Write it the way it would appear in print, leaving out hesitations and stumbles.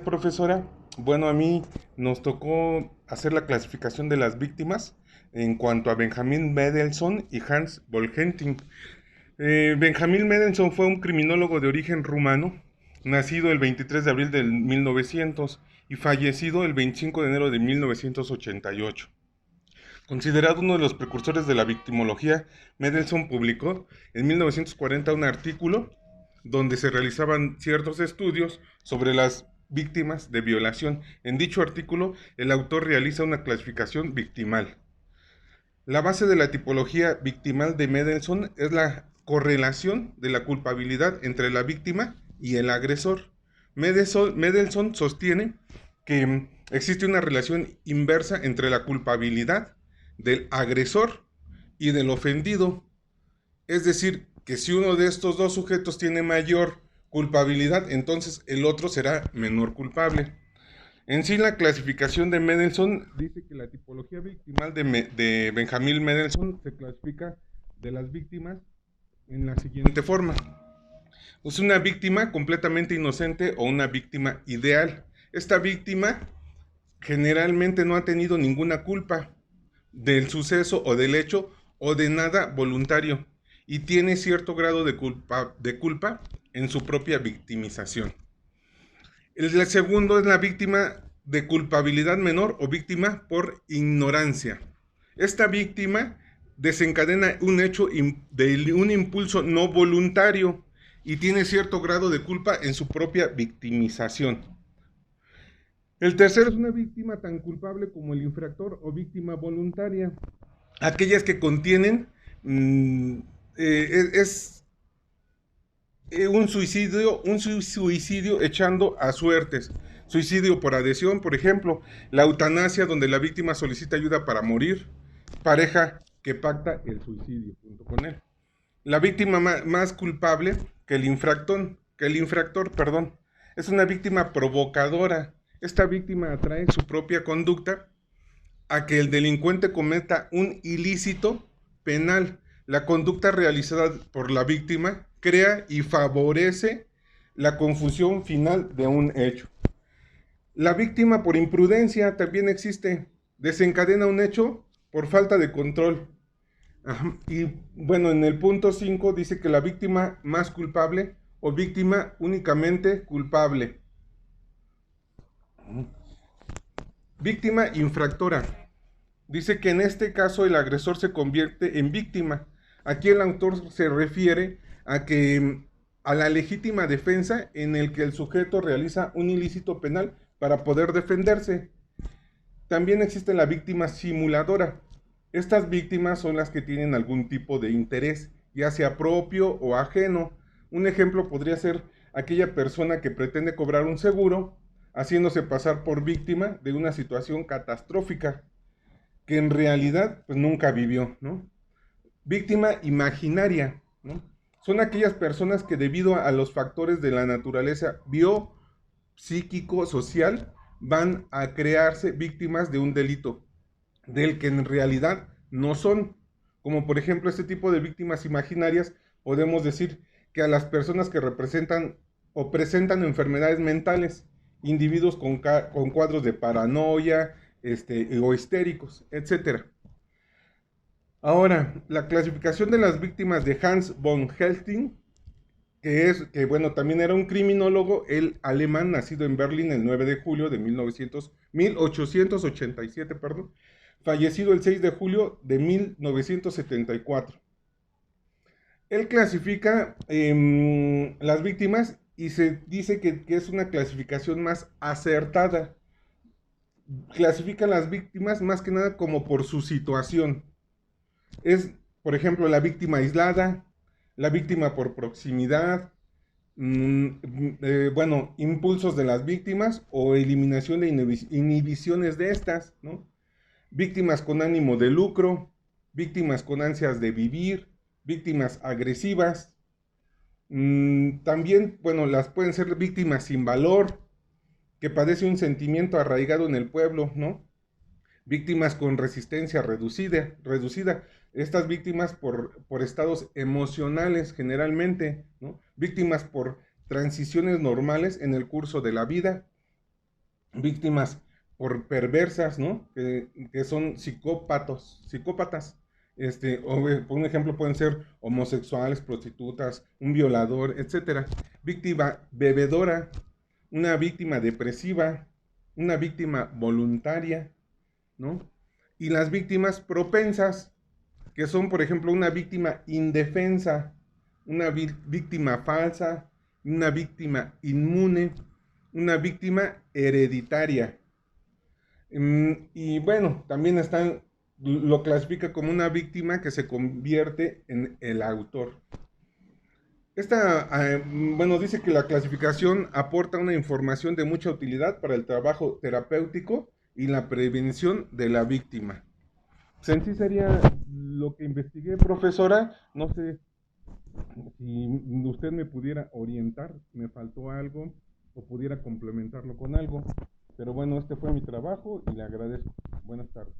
profesora. Bueno, a mí nos tocó hacer la clasificación de las víctimas en cuanto a Benjamin Mendelssohn y Hans Volgenting. Benjamin Mendelssohn fue un criminólogo de origen rumano, nacido el 23 de abril de 1900 y fallecido el 25 de enero de 1988. Considerado uno de los precursores de la victimología, Mendelssohn publicó en 1940 un artículo donde se realizaban ciertos estudios sobre las víctimas de violación. En dicho artículo, el autor realiza una clasificación victimal. La base de la tipología victimal de Mendelssohn es la correlación de la culpabilidad entre la víctima y el agresor. Mendelssohn sostiene que existe una relación inversa entre la culpabilidad del agresor y del ofendido. Es decir, que si uno de estos dos sujetos tiene mayor culpabilidad, entonces el otro será menor culpable. En sí, la clasificación de Mendelssohn dice que la tipología victimal de Benjamin Mendelssohn se clasifica de las víctimas en la siguiente forma. Es una víctima completamente inocente o una víctima ideal. Esta víctima generalmente no ha tenido ninguna culpa del suceso o del hecho o de nada voluntario y tiene cierto grado de culpa en su propia victimización. El segundo es la víctima de culpabilidad menor o víctima por ignorancia. Esta víctima desencadena un hecho de un impulso no voluntario y tiene cierto grado de culpa en su propia victimización. El tercero es una víctima tan culpable como el infractor o víctima voluntaria. Aquellas que contienen es un suicidio echando a suertes. Suicidio por adhesión, por ejemplo, la eutanasia donde la víctima solicita ayuda para morir, pareja que pacta el suicidio junto con él. La víctima más culpable que el infractor, es una víctima provocadora. Esta víctima atrae su propia conducta a que el delincuente cometa un ilícito penal. La conducta realizada por la víctima crea y favorece la confusión final de un hecho. La víctima por imprudencia también existe. Desencadena un hecho por falta de control. Y bueno, en el punto 5 dice que la víctima más culpable o víctima únicamente culpable. Víctima infractora. Dice que en este caso el agresor se convierte en víctima. Aquí el autor se refiere a la legítima defensa en el que el sujeto realiza un ilícito penal para poder defenderse. También existe la víctima simuladora. Estas víctimas son las que tienen algún tipo de interés, ya sea propio o ajeno. Un ejemplo podría ser aquella persona que pretende cobrar un seguro, haciéndose pasar por víctima de una situación catastrófica, que en realidad pues nunca vivió, ¿no? Víctima imaginaria, ¿no? Son aquellas personas que debido a los factores de la naturaleza psíquico, social, van a crearse víctimas de un delito, del que en realidad no son. Como por ejemplo este tipo de víctimas imaginarias, podemos decir que a las personas que representan o presentan enfermedades mentales, individuos con cuadros de paranoia, o histéricos, etc. Ahora, la clasificación de las víctimas de Hans von Helsting, bueno, también era un criminólogo, el alemán, nacido en Berlín el 9 de julio de 1887, fallecido el 6 de julio de 1974. Él clasifica las víctimas y se dice que es una clasificación más acertada. Clasifica las víctimas más que nada como por su situación. Es, por ejemplo, la víctima aislada, la víctima por proximidad, bueno, impulsos de las víctimas o eliminación de inhibiciones de estas, ¿no? Víctimas con ánimo de lucro, víctimas con ansias de vivir, víctimas agresivas. También, bueno, las pueden ser víctimas sin valor, que padece un sentimiento arraigado en el pueblo, ¿no? Víctimas con resistencia reducida. Estas víctimas por estados emocionales generalmente, ¿no? Víctimas por transiciones normales en el curso de la vida. víctimas por perversas, ¿no? Que son psicópatas. Por un ejemplo, pueden ser homosexuales, prostitutas, un violador, etcétera. Víctima bebedora, una víctima depresiva, una víctima voluntaria, ¿no? Y las víctimas propensas, que son, por ejemplo, una víctima indefensa, una víctima falsa, una víctima inmune, una víctima hereditaria. Y bueno, también lo clasifica como una víctima que se convierte en el autor. Bueno, dice que la clasificación aporta una información de mucha utilidad para el trabajo terapéutico y la prevención de la víctima. Pues en sí sería lo que investigué, profesora. No sé si usted me pudiera orientar, me faltó algo o pudiera complementarlo con algo. Pero bueno, este fue mi trabajo y le agradezco. Buenas tardes.